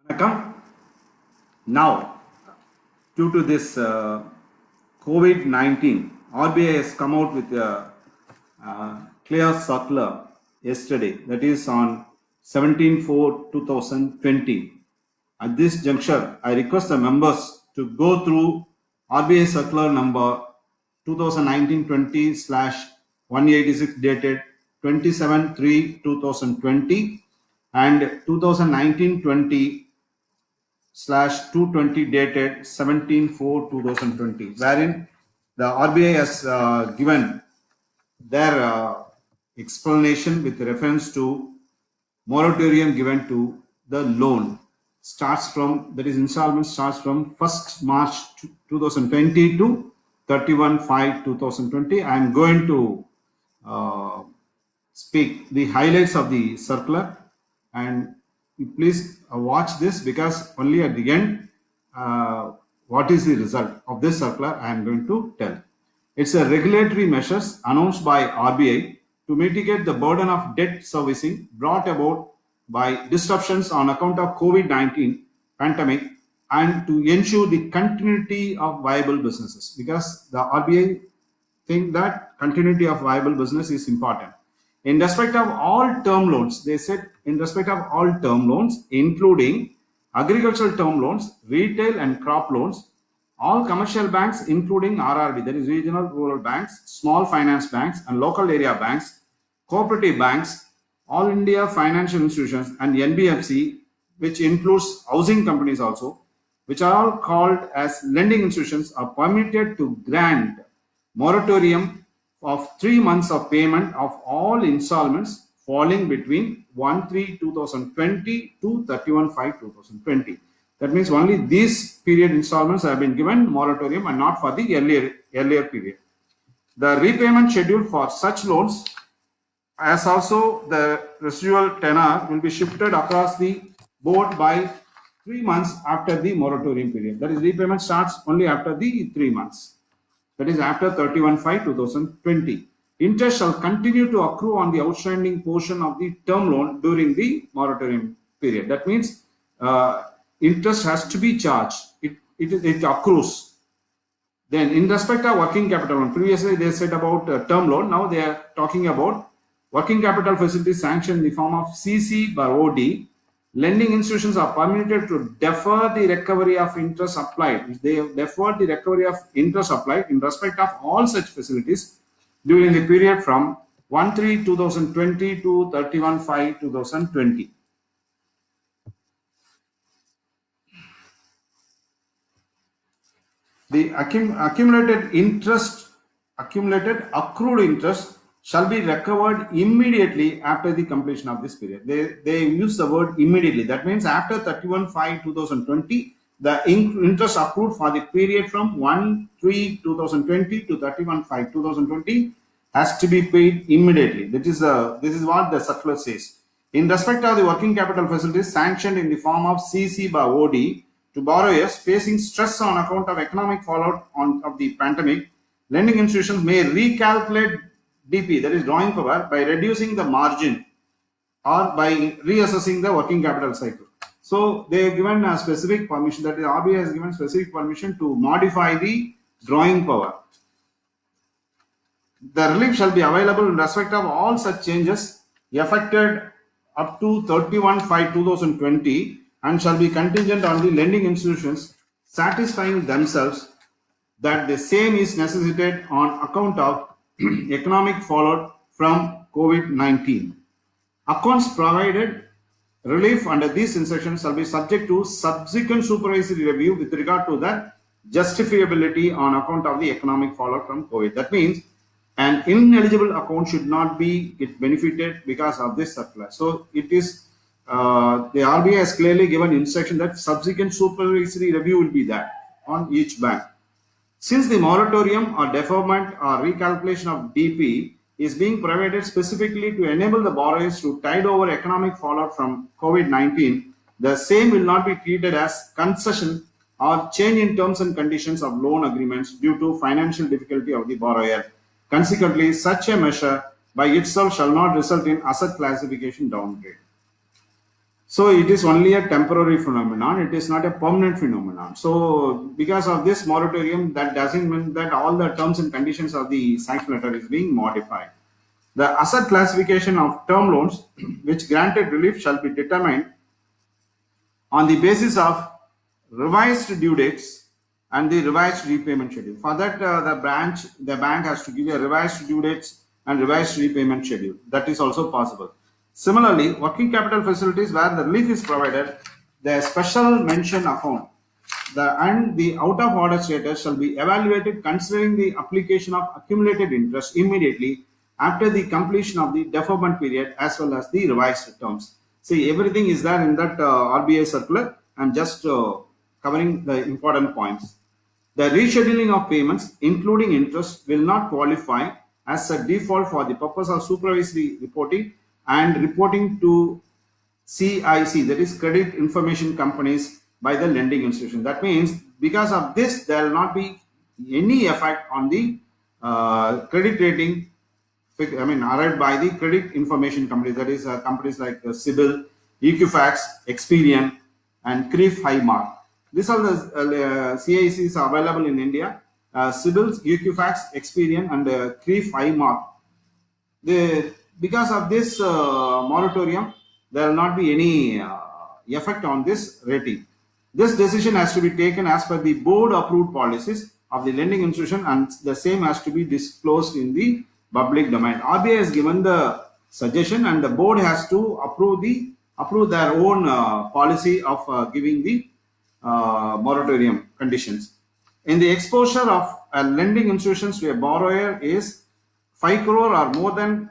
Vanakkam. Now, due to this COVID-19, RBI has come out with a clear circular yesterday, that is on 17/4/2020. At this juncture, I request the members to go through RBI circular number 2019-20/186 dated 27/3/2020 and 2019-20/220 dated 17/4/2020, wherein the RBI has given their explanation with reference to moratorium given to the loan starts from, that is installment starts from 1st March 2020 to 31/5/2020. I am going to speak the highlights of the circular, and please watch this, because only at the end what is the result of this circular I am going to tell. It's a regulatory measures announced by RBI to mitigate the burden of debt servicing brought about by disruptions on account of COVID-19 pandemic, and to ensure the continuity of viable businesses, because the RBI think that continuity of viable business is important. In respect of all term loans, they said in respect of all term loans, including agricultural term loans, retail and crop loans, all commercial banks, including RRB, that is regional rural banks, small finance banks and local area banks, cooperative banks, all India financial institutions and NBFC, which includes housing companies also, which are all called as lending institutions, are permitted to grant moratorium of 3 months of payment of all installments falling between 1/3/2020 to 31/5/2020. That means only these period installments have been given moratorium and not for the earlier period. The repayment schedule for such loans, as also the residual tenor, will be shifted across the board by 3 months after the moratorium period. That is, repayment starts only after the 3 months. That is after 31/5/2020. Interest shall continue to accrue on the outstanding portion of the term loan during the moratorium period. That means interest has to be charged. It accrues. Then in respect of working capital loan, previously they said about term loan. Now they are talking about working capital facilities sanctioned in the form of CC by OD. Lending institutions are permitted to defer the recovery of interest applied. They have deferred the recovery of interest applied in respect of all such facilities during the period from 1/3/2020 to 31/5/2020. The accumulated accrued interest shall be recovered immediately after the completion of this period. They use the word immediately. That means after 31/5/2020, the interest accrued for the period from 1/3/2020 to 31/5/2020 has to be paid immediately. This is what the circular says. In respect of the working capital facilities sanctioned in the form of CC by OD to borrowers facing stress on account of economic fallout of the pandemic, lending institutions may recalculate DP, that is drawing power, by reducing the margin or by reassessing the working capital cycle. So they have given a specific permission, that is RBI has given specific permission to modify the drawing power. The relief shall be available in respect of all such changes effected up to 31/5/2020 and shall be contingent on the lending institutions satisfying themselves that the same is necessitated on account of economic fallout from COVID-19. Accounts provided relief under these instructions shall be subject to subsequent supervisory review with regard to the justifiability on account of the economic fallout from COVID. That means an ineligible account should not be benefited because of this circular. So it is the RBI has clearly given instruction that subsequent supervisory review will be there on each bank. Since the moratorium or deferment or recalculation of DP is being provided specifically to enable the borrowers to tide over economic fallout from COVID-19, the same will not be treated as concession or change in terms and conditions of loan agreements due to financial difficulty of the borrower. Consequently, such a measure by itself shall not result in asset classification downgrade. So it is only a temporary phenomenon. It is not a permanent phenomenon. So because of this moratorium, that doesn't mean that all the terms and conditions of the sanction letter is being modified. The asset classification of term loans which granted relief shall be determined on the basis of revised due dates and the revised repayment schedule. For that, the bank has to give a revised due dates and revised repayment schedule. That is also possible. Similarly, working capital facilities where the relief is provided, the special mention account and the out of order status shall be evaluated considering the application of accumulated interest immediately after the completion of the deferment period as well as the revised terms. See, everything is there in that RBI circular. I'm just covering the important points. The rescheduling of payments, including interest, will not qualify as a default for the purpose of supervisory reporting and reporting to CIC, that is credit information companies, by the lending institution. That means because of this, there will not be any effect on the credit rating. I mean, arrived by the credit information companies. That is companies like CIBIL, Equifax, Experian, and CRIF Highmark. These are the CICs are available in India. CIBIL, Equifax, Experian, and CRIF Highmark. Because of this moratorium, there will not be any effect on this rating. This decision has to be taken as per the board approved policies of the lending institution, and the same has to be disclosed in the public domain. RBI has given the suggestion, and the board has to approve their own policy of giving the moratorium conditions. In the exposure of lending institutions to a borrower is 5 crore or more than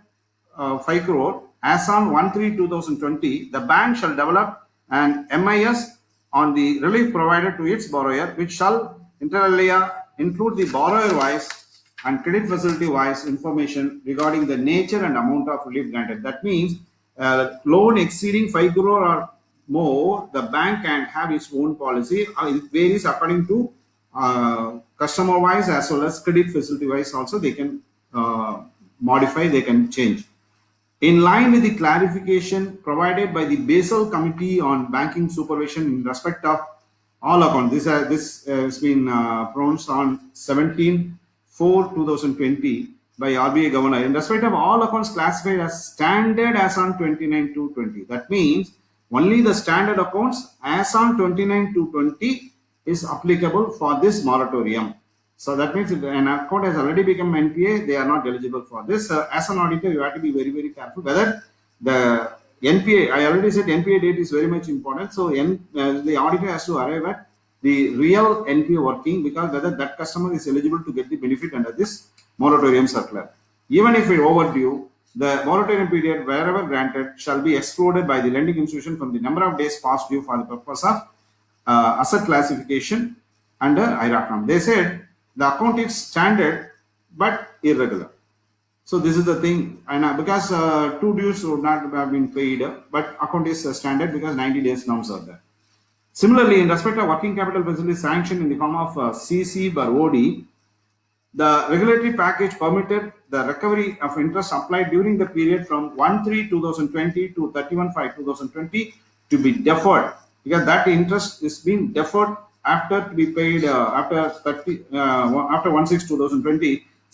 5 crore, as on 1/3/2020, the bank shall develop an MIS on the relief provided to its borrower, which shall inter alia include the borrower-wise and credit facility-wise information regarding the nature and amount of relief granted. That means loan exceeding 5 crore or more, the bank can have its own policy. It varies according to customer-wise as well as credit facility-wise. Also, they can modify, they can change. In line with the clarification provided by the Basel Committee on Banking Supervision in respect of all accounts, this has been pronounced on 17/4/2020 by RBI Governor in respect of all accounts classified as standard as on 29/2/20. That means only the standard accounts as on 29/2/20 is applicable for this moratorium. So that means if an account has already become NPA, they are not eligible for this. As an auditor, you have to be very, very careful whether the NPA, I already said NPA date is very much important. So the auditor has to arrive at the real NPA working, because whether that customer is eligible to get the benefit under this moratorium circular. Even if it overdue, the moratorium period wherever granted shall be excluded by the lending institution from the number of days past due for the purpose of asset classification under IRACOM. They said the account is standard but irregular. So this is the thing, and because 2 dues would not have been paid, but account is standard because 90 days norms are there. Similarly, in respect of working capital facility sanctioned in the form of CC by OD, the regulatory package permitted the recovery of interest applied during the period from 1/3/2020 to 31/5/2020 to be deferred, because that interest is being deferred after to be paid after 1/6/2020.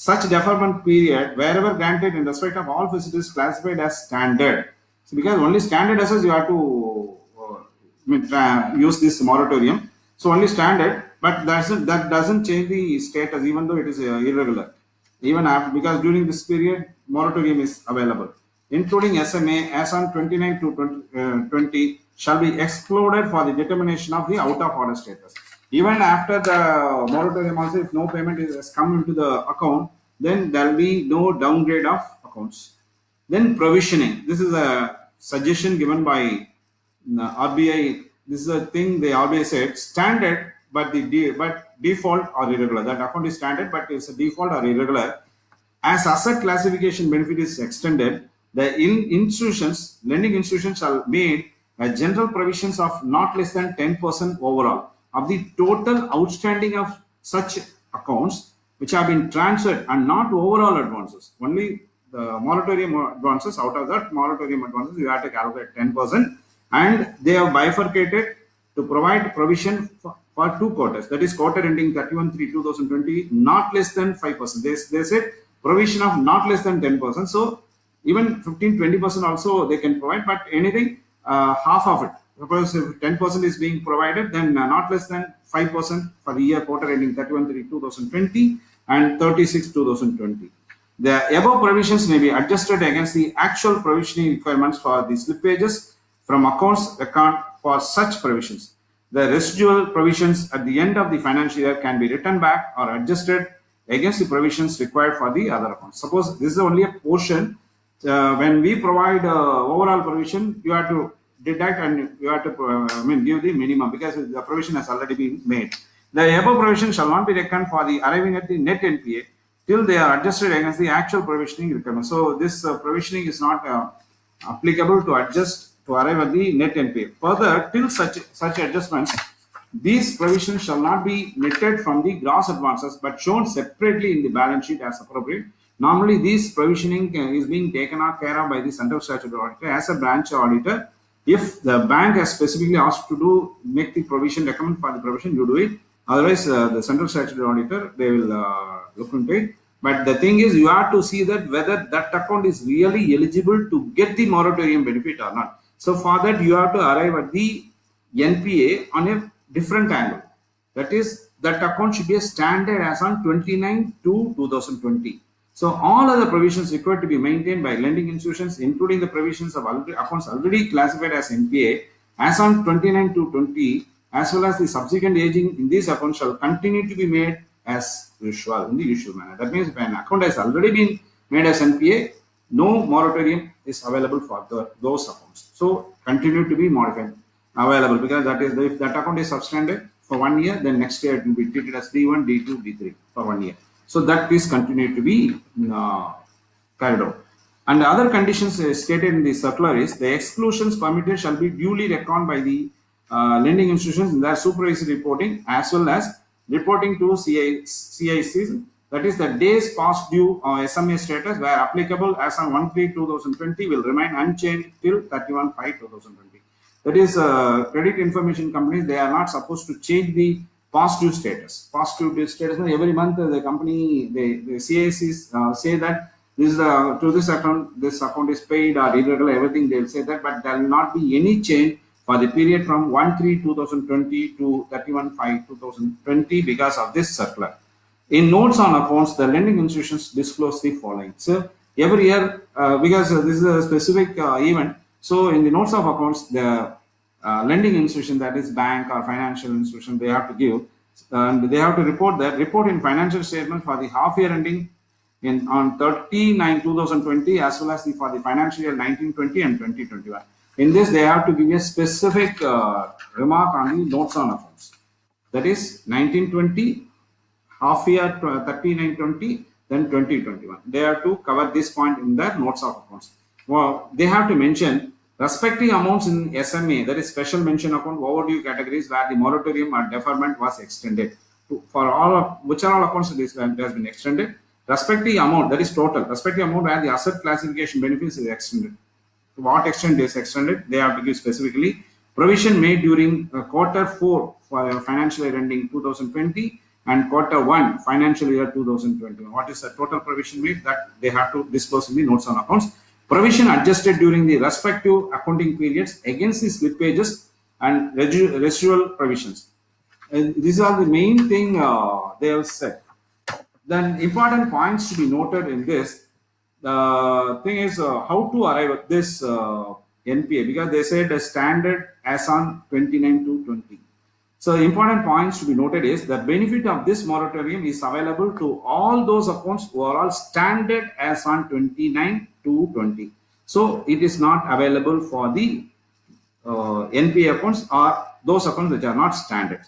Such deferment period wherever granted in respect of all facilities classified as standard. So because only standard assets you have to use this moratorium. So only standard, but that doesn't change the status even though it is irregular. Even after, because during this period moratorium is available, including SMA as on 29/2/20 shall be excluded for the determination of the out of order status. Even after the moratorium also, if no payment has come into the account, then there will be no downgrade of accounts. Then provisioning. This is a suggestion given by RBI. This is a thing the RBI said, standard but default or irregular. That account is standard but it's a default or irregular. As asset classification benefit is extended, the institutions, lending institutions are made general provisions of not less than 10% overall of the total outstanding of such accounts which have been transferred, and not overall advances. Only the moratorium advances. Out of that moratorium advances, you have to calculate 10%. and they have bifurcated to provide provision for 2 quarters, that is quarter ending 31/3/2020, not less than 5%. They said provision of not less than 10%. So even 15-20% also they can provide, but anything half of it. Suppose if 10% is being provided, then not less than 5% for the year quarter ending 31/3/2020 and 36/2020. The above provisions may be adjusted against the actual provisioning requirements for the slippages from accounts account for such provisions. The residual provisions at the end of the financial year can be written back or adjusted against the provisions required for the other accounts. Suppose this is only a portion. When we provide overall provision, you have to deduct and you have to give the minimum because the provision has already been made. The above provision shall not be reckoned for the arriving at the net NPA till they are adjusted against the actual provisioning requirement. So this provisioning is not applicable to adjust to arrive at the net NPA. Further, till such adjustments, these provisions shall not be netted from the gross advances but shown separately in the balance sheet as appropriate. Normally, this provisioning is being taken care of by the central statutory auditor as a branch auditor. If the bank has specifically asked to make the provision, recommend for the provision, you do it. Otherwise, the central statutory auditor, they will look into it. But the thing is, you have to see that whether that account is really eligible to get the moratorium benefit or not. So for that, you have to arrive at the NPA on a different angle. That is, that account should be a standard as on 29/2/2020. So all other provisions required to be maintained by lending institutions, including the provisions of accounts already classified as NPA as on 29/2/20, as well as the subsequent aging in these accounts shall continue to be made as usual, in the usual manner. That means if an account has already been made as NPA, no moratorium is available for those accounts. So continue to be modified, available, because that is, if that account is substandard for 1 year, then next year it will be treated as D1, D2, D3 for 1 year. So that is continued to be carried out. And the other conditions stated in the circular is the exclusions permitted shall be duly reckoned by the lending institutions in their supervisory reporting as well as reporting to CICs. That is, the days past due SMA status where applicable as on 1/3/2020 will remain unchanged till 31/5/2020. That is, credit information companies, they are not supposed to change the past due status. Past due status, every month the company, the CICs say that this to this account is paid or irregular, everything they'll say that, but there will not be any change for the period from 1/3/2020 to 31/5/2020 because of this circular. In notes on accounts, the lending institutions disclose the following. So every year, because this is a specific event, so in the notes of accounts, the lending institution, that is bank or financial institution, they have to give, and they have to report in financial statements for the half year ending on 30/9/2020 as well as for the financial year 19/20 and 2021. In this, they have to give a specific remark on the notes on accounts. That is 19/20, half year 39/20, then 2021. They have to cover this point in their notes of accounts. Well, they have to mention respective amounts in SMA, that is special mention account, overdue categories where the moratorium or deferment was extended. For all of which are all accounts this has been extended. Respective amount, that is total, respective amount where the asset classification benefits is extended. To what extent is extended, they have to give specifically. Provision made during Q4 for financial year ending 2020 and Q1 financial year 2021. What is the total provision made, that they have to disclose in the notes on accounts. Provision adjusted during the respective accounting periods against the slippages and residual provisions. And these are the main thing they have said. Then important points to be noted in this. The thing is how to arrive at this NPA, because they said a standard as on 29/2/20. So important points to be noted is the benefit of this moratorium is available to all those accounts who are all standard as on 29/2/20. So it is not available for the NPA accounts or those accounts which are not standard.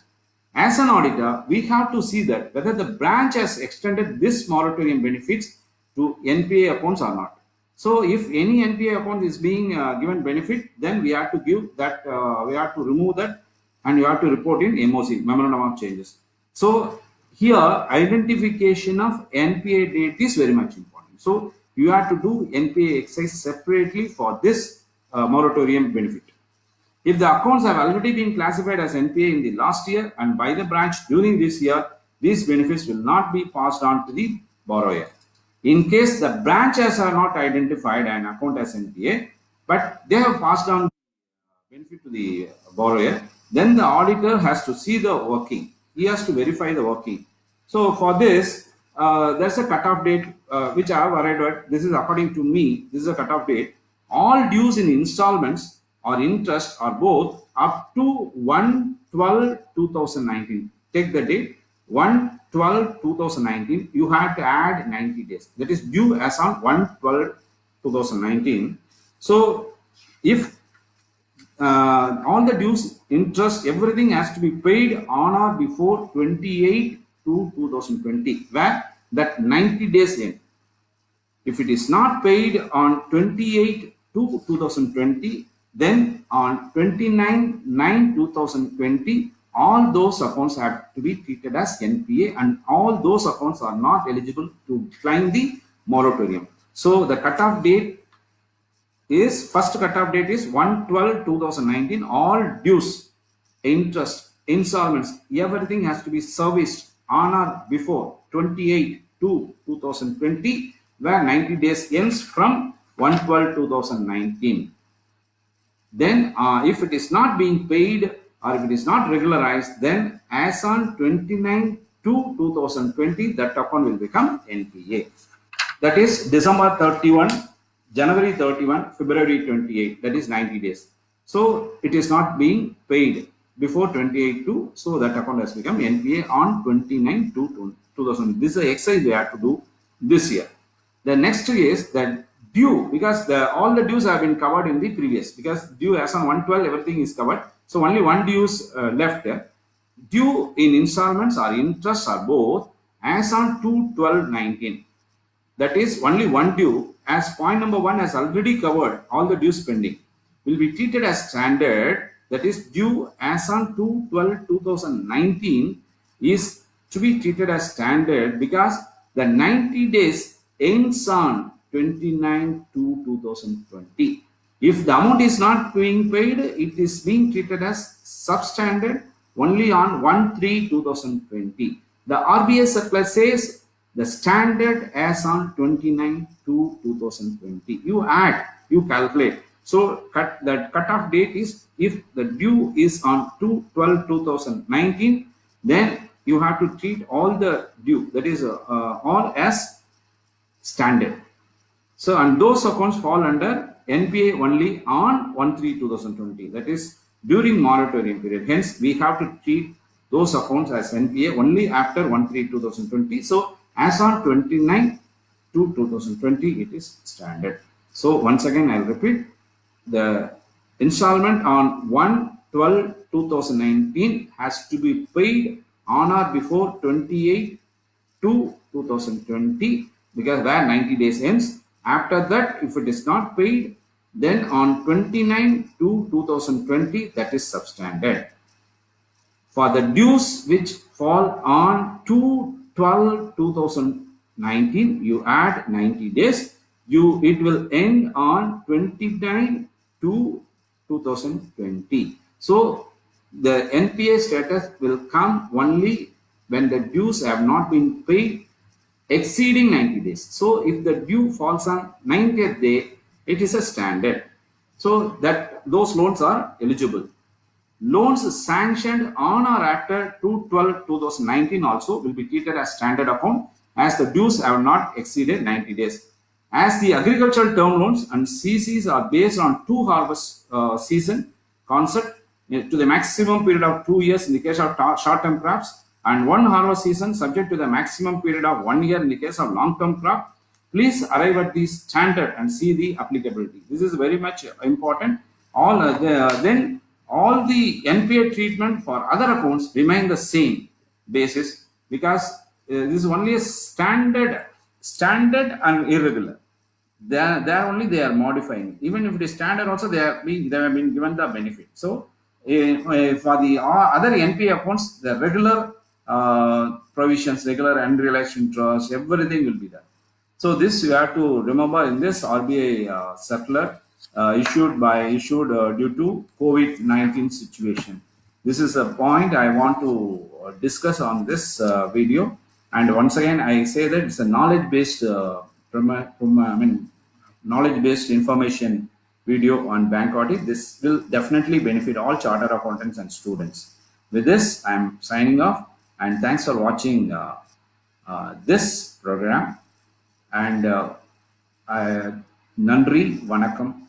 As an auditor, we have to see that whether the branch has extended this moratorium benefits to NPA accounts or not. So if any NPA account is being given benefit, then we have to give that, we have to remove that, and you have to report in MOC, Memorandum of Changes. So here identification of NPA date is very much important. So you have to do NPA exercise separately for this moratorium benefit. If the accounts have already been classified as NPA in the last year and by the branch during this year, these benefits will not be passed on to the borrower. In case the branch has not identified an account as NPA, but they have passed on benefit to the borrower, then the auditor has to see the working. He has to verify the working. So for this, there's a cutoff date which I have arrived at. This is according to me. This is a cutoff date. All dues in installments or interest are both up to 1/12/2019. Take the date 1/12/2019. You have to add 90 days. That is due as on 1/12/2019. So if all the dues, interest, everything has to be paid on or before 28/2/2020, where that 90 days end. If it is not paid on 28/2/2020, then on 29/9/2020, all those accounts have to be treated as NPA, and all those accounts are not eligible to claim the moratorium. So the cutoff date is, first cutoff date is 1/12/2019. All dues, interest, installments, everything has to be serviced on or before 28/2/2020, where 90 days ends from 1/12/2019. Then if it is not being paid or if it is not regularized, then as on 29/2/2020, that account will become NPA. That is December 31, January 31, February 28, that is 90 days. So it is not being paid before 28/2, so that account has become NPA on 29/2/2000. This is the exercise we have to do this year. The next is that due, because all the dues have been covered in the previous, because due as on 1/12, everything is covered. So only one due is left there. Due in installments or interest are both as on 2/12/19. That is only one due, as point number 1 has already covered all the dues pending, will be treated as standard. That is due as on 2/12/2019 is to be treated as standard because the 90 days ends on 29/2/2020. If the amount is not being paid, it is being treated as substandard only on 1/3/2020. The RBI circular says the standard as on 29/2/2020. You add, you calculate. So that cutoff date is, if the due is on 2/12/2019, then you have to treat all the due, that is all as standard. So, and those accounts fall under NPA only on 1/3/2020. That is during moratorium period. Hence, we have to treat those accounts as NPA only after 1/3/2020. So, as on 29/2/2020, it is standard. So once again, I'll repeat, the installment on 1/12/2019 has to be paid on or before 28/2/2020, because where 90 days ends. After that, if it is not paid, then on 29/2/2020, that is substandard. For the dues which fall on 2/12/2019, you add 90 days. It will end on 29/2/2020. So the NPA status will come only when the dues have not been paid exceeding 90 days. So if the due falls on 90th day, it is a standard. So that those loans are eligible. Loans sanctioned on or after 2/12/2019 also will be treated as standard account, as the dues have not exceeded 90 days. As the agricultural term loans and CCs are based on 2 harvest season concept to the maximum period of 2 years in the case of short-term crops, and 1 harvest season subject to the maximum period of 1 year in the case of long-term crop, please arrive at the standard and see the applicability. This is very much important. Then all the NPA treatment for other accounts remain the same basis, because this is only a standard and irregular. There only they are modifying. Even if it is standard, also they have been given the benefit. So for the other NPA accounts, the regular provisions, regular unrealized interest, everything will be there. So this you have to remember in this RBI circular. issued due to COVID-19 situation. This is a point I want to discuss on this video. And once again, I say that it's a knowledge-based, knowledge-based information video on bank audit. This will definitely benefit all chartered accountants and students. With this, I'm signing off, and thanks for watching this program. And Nandri Vanakkam.